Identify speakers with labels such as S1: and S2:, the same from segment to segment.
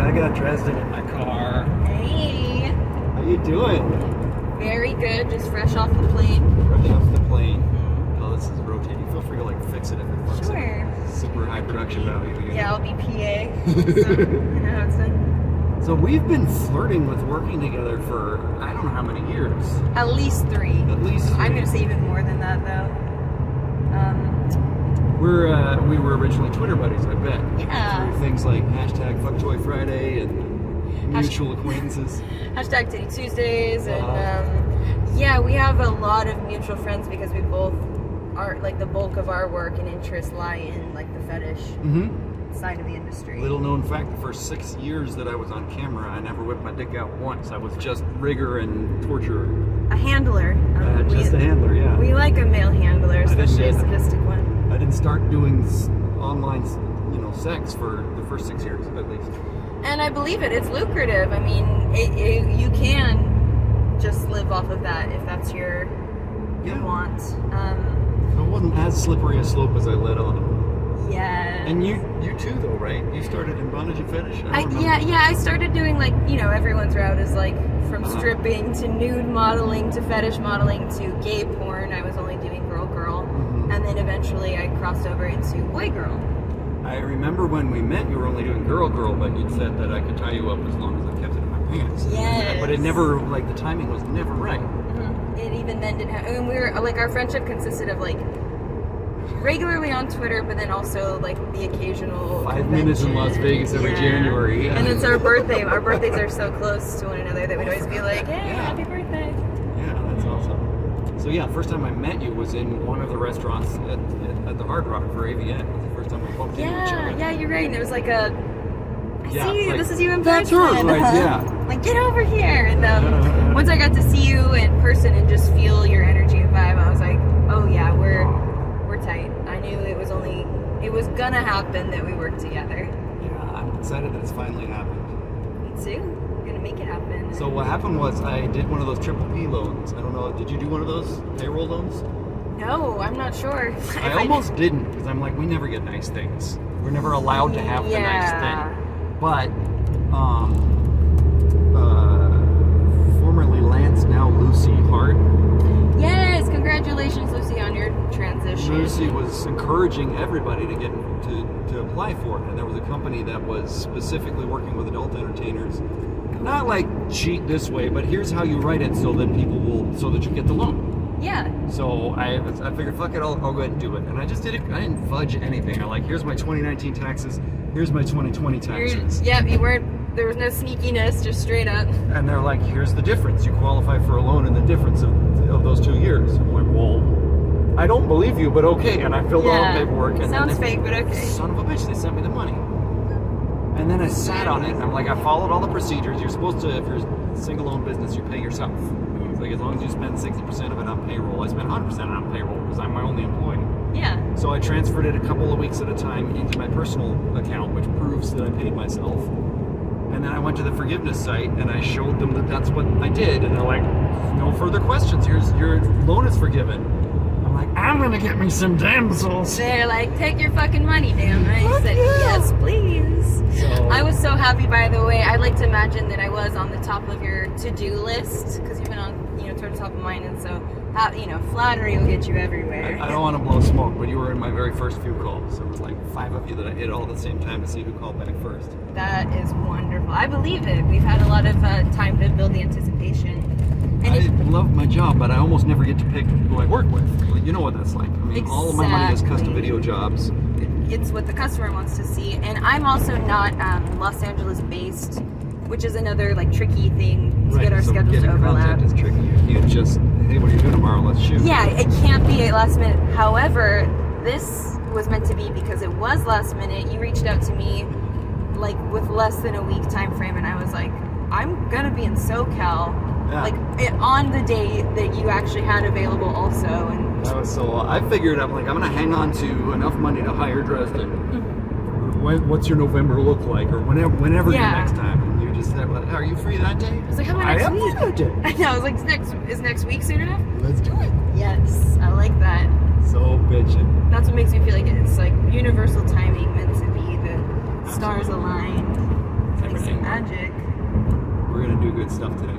S1: dude. I got Dresden in my car.
S2: Hey.
S1: How you doing?
S2: Very good. Just fresh off the plane.
S1: Fresh off the plane. Oh, this is rotating. Feel free to like fix it if it works.
S2: Sure.
S1: Super high production value.
S2: Yeah, I'll be PA. So, you know how it's done.
S1: So we've been flirting with working together for I don't know how many years.
S2: At least 3.
S1: At least 3.
S2: I'm gonna say even more than that though.
S1: We were originally Twitter buddies, I bet.
S2: Yeah.
S1: Through things like hashtag FuckToyFriday and mutual acquaintances.
S2: Hashtag Titty Tuesdays and yeah, we have a lot of mutual friends because we both are like the bulk of our work and interests lie in like the fetish side of the industry.
S1: Little known fact, the first 6 years that I was on camera, I never whipped my dick out once. I was just rigger and torturer.
S2: A handler.
S1: Just a handler, yeah.
S2: We like a male handler, especially a sadistic one.
S1: I didn't start doing online, sex for the first 6 years at least.
S2: And I believe it. It's lucrative. I mean, you can just live off of that if that's your want.
S1: So it wasn't as slippery a slope as I let on.
S2: Yeah.
S1: And you too, though, right? You started in bondage and fetish?
S2: I started doing like, everyone's route is like from stripping to nude modeling to fetish modeling to gay porn. I was only doing girl. And then eventually I crossed over into boy-girl.
S1: I remember when we met, you were only doing girl, but you'd said that I could tie you up as long as I kept it in my pants.
S2: Yes.
S1: But it never, the timing was never right.
S2: It even then didn't happen. And we were, our friendship consisted of, regularly on Twitter, but then also, the occasional
S1: 5 minutes in Las Vegas every January.
S2: And it's our birthday. Our birthdays are so close to one another that we'd always be like, hey, happy birthday.
S1: Yeah, that's awesome. So first time I met you was in one of the restaurants at the Hard Rock for AVN. It was the first time we bumped into each other.
S2: Yeah, you're right. And it was I see you, this is you in
S1: person. That's right, yeah.
S2: Get over here. And once I got to see you in person and just feel your energy and vibe, I was like, oh yeah, we're tight. I knew it was gonna happen that we worked together.
S1: Yeah, I'm excited that it's finally happened.
S2: Me too. Make it happen.
S1: So what happened was I did one of those triple P loans. I don't know, did you do one of those payroll loans?
S2: No, I'm not sure.
S1: I almost didn't because I'm like, we never get nice things. We're never allowed to have the nice thing. But formerly Lance, now Lucy Hart.
S2: Yes, congratulations, Lucy, on your transition.
S1: Lucy was encouraging everybody to get to apply for it, and there was a company that was specifically working with adult entertainers. Not cheat this way, but here's how you write it so that so that you get the loan.
S2: Yeah.
S1: So I figured, fuck it, I'll go ahead and do it. And I just did it. I didn't fudge anything. Here's my 2019 taxes. Here's my 2020 taxes.
S2: There was no sneakiness, just straight up.
S1: And they're like, here's the difference. You qualify for a loan in the difference of those 2 years. I'm like, well, I don't believe you, but okay. And I filled out the paperwork. And
S2: sounds fake, but okay.
S1: Son of a bitch, they sent me the money. And then I sat on it. I'm like, I followed all the procedures. You're supposed to, if you're a single-owned business, you pay yourself. It's as long as you spend 60% of it on payroll. I spend 100% on payroll because I'm my only employee.
S2: Yeah.
S1: So I transferred it a couple of weeks at a time into my personal account, which proves that I paid myself. And then I went to the forgiveness site and I showed them that that's what I did. And they're like, no further questions. Your loan is forgiven. I'm like, I'm going to get me some damsels.
S2: They're like, take your fucking money, damn. I said, yes, please. So, I was so happy, by the way. I like to imagine that I was on the top of your to-do list because you've been on, toward the top of mine. And so, flattery will get you everywhere.
S1: I don't want to blow smoke, but you were in my very first few calls. There was 5 of you that I hit all at the same time to see who called back first.
S2: That is wonderful. I believe it. We've had a lot of time to build the anticipation. And
S1: I love my job, but I almost never get to pick who I work with. You know what that's like. I mean, all of my money is custom video jobs.
S2: It's what the customer wants to see. And I'm also not Los Angeles based, which is another tricky thing to get our schedules to overlap.
S1: Content is tricky. You can't just, hey, what are you doing tomorrow? Let's shoot.
S2: Yeah, it can't be a last minute. However, this was meant to be because it was last minute. You reached out to me with less than a week time frame, and I was like, I'm gonna be in SoCal. Yeah. On the day that you actually had available also. And
S1: that was so, I figured, I'm going to hang on to enough money to hire Dresden. What's your November look like? Or whenever next time. And you just said, are you free that day?
S2: I was like, how about next week?
S1: That day.
S2: I know, I was like, is next week soon enough?
S1: Let's do it.
S2: Yes, I like that.
S1: So bitchin'.
S2: That's what makes me feel like it's universal timing meant to be. The stars aligned. Like some
S1: happening.
S2: magic.
S1: We're gonna do good stuff today.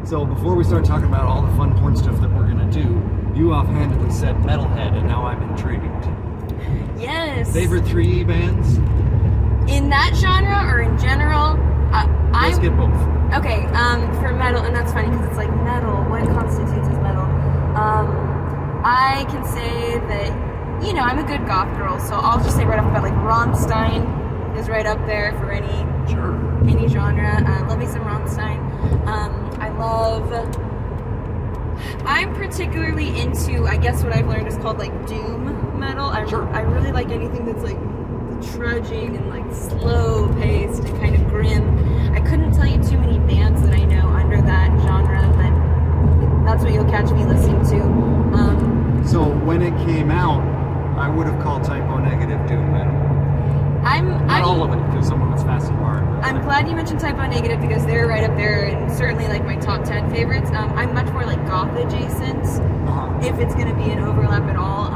S1: So before we start talking about all the fun porn stuff that we're gonna do, you offhandedly said metalhead, and now I'm intrigued.
S2: Yes.
S1: Favorite 3 bands?
S2: In that genre or in general?
S1: Let's get both.
S2: Okay, for metal, and that's funny because it's like metal. What constitutes as metal? I can say that, you know, I'm a good goth girl, so I'll just say right off the bat, like Rammstein is right up there for any genre. Love me some Rammstein. I'm particularly into, I guess what I've learned is called like doom metal. I really like anything that's like trudging and like slow paced and kind of grim. I couldn't tell you too many bands that I know under that genre, but that's what you'll catch me listening to.
S1: So when it came out, I would have called Typo Negative doom metal. Not all of it, because some of it's fast and hard.
S2: I'm glad you mentioned Typo Negative because they're right up there and certainly like my top 10 favorites. I'm much more like goth adjacent, if it's going to be an overlap at all.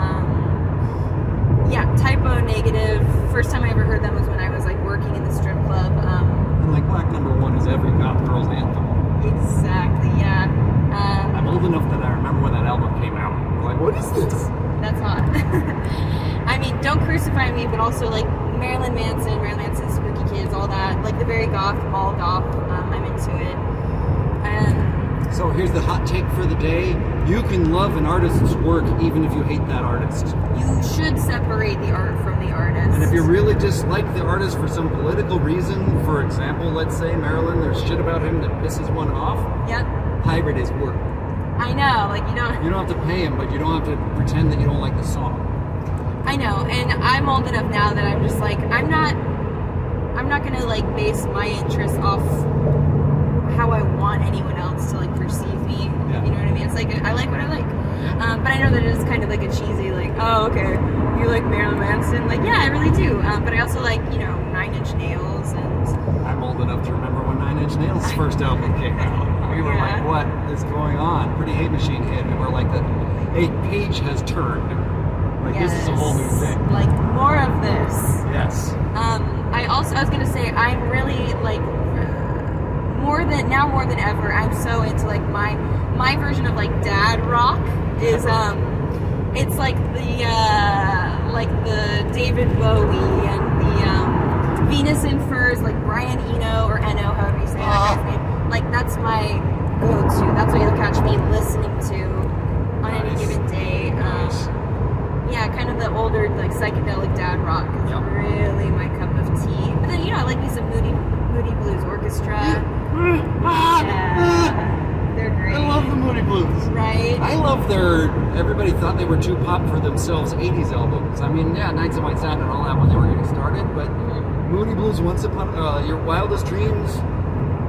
S2: Yeah, Typo Negative. First time I ever heard them was when I was like working in the strip club.
S1: And like Black Number 1 is every goth girl's anthem.
S2: Exactly, yeah.
S1: I'm old enough that I remember when that album came out. I'm like, what is this?
S2: That's hot. I mean, don't crucify me, but also like Marilyn Manson, Spooky Kids, all that. Like the very goth, all goth. I'm into it.
S1: So here's the hot take for the day. You can love an artist's work even if you hate that artist.
S2: You should separate the art from the artist.
S1: And if you really dislike the artist for some political reason, for example, let's say Marilyn, there's shit about him that pisses one off.
S2: Yep.
S1: Pirate his work.
S2: I know, like you don't
S1: have to pay him, but you don't have to pretend that you don't like the song.
S2: I know, and I'm old enough now that I'm just like I'm not gonna like base my interests off how I want anyone else to like perceive me.
S1: Yeah.
S2: You know what I mean? It's like I like what I like.
S1: Yeah.
S2: But I know that it is kind of like a cheesy like, oh okay, you like Marilyn Manson? Like yeah, I really do. But I also like, you know, 9 Inch Nails and
S1: I'm old enough to remember when 9 Inch Nails' first album came out. We were like, what is going on? Pretty Hate Machine hit, and we're like, a page has turned. Like this is a whole new thing.
S2: Like more of this.
S1: Yes.
S2: I was gonna say I'm really like more than ever. I'm so into like my version of like dad rock is it's like the David Bowie and the Venus in Furs, like Brian Eno or Eno, however you say that guy's name. Like that's my go-to. That's what you'll catch me listening to on any given day. Yeah, kind of the older, like psychedelic dad rock is really my cup of tea. But then, you know, I like me some Moody Blues Orchestra. Yeah, they're great.
S1: I love the Moody Blues.
S2: Right?
S1: I love everybody thought they were too pop for themselves 80s albums. I mean, yeah, Nights of White Sand and all that when they were getting started, but Moody Blues, Once Upon Your Wildest Dreams,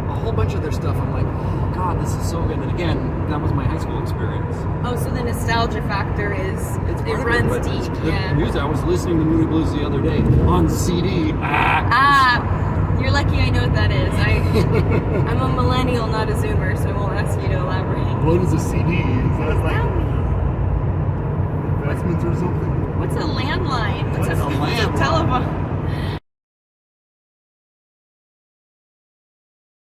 S1: a whole bunch of their stuff. I'm like, oh God, this is so good. And again, that was my high school experience.
S2: Oh, so the nostalgia factor it runs deep.
S1: The music. I was listening to Moody Blues the other day on CD.
S2: You're lucky I know what that is. I'm a millennial, not a zoomer, so I won't ask you to elaborate.
S1: What is a CD? Is that like investments or something?
S2: What's a landline?
S1: What's a landline?
S2: Telephone.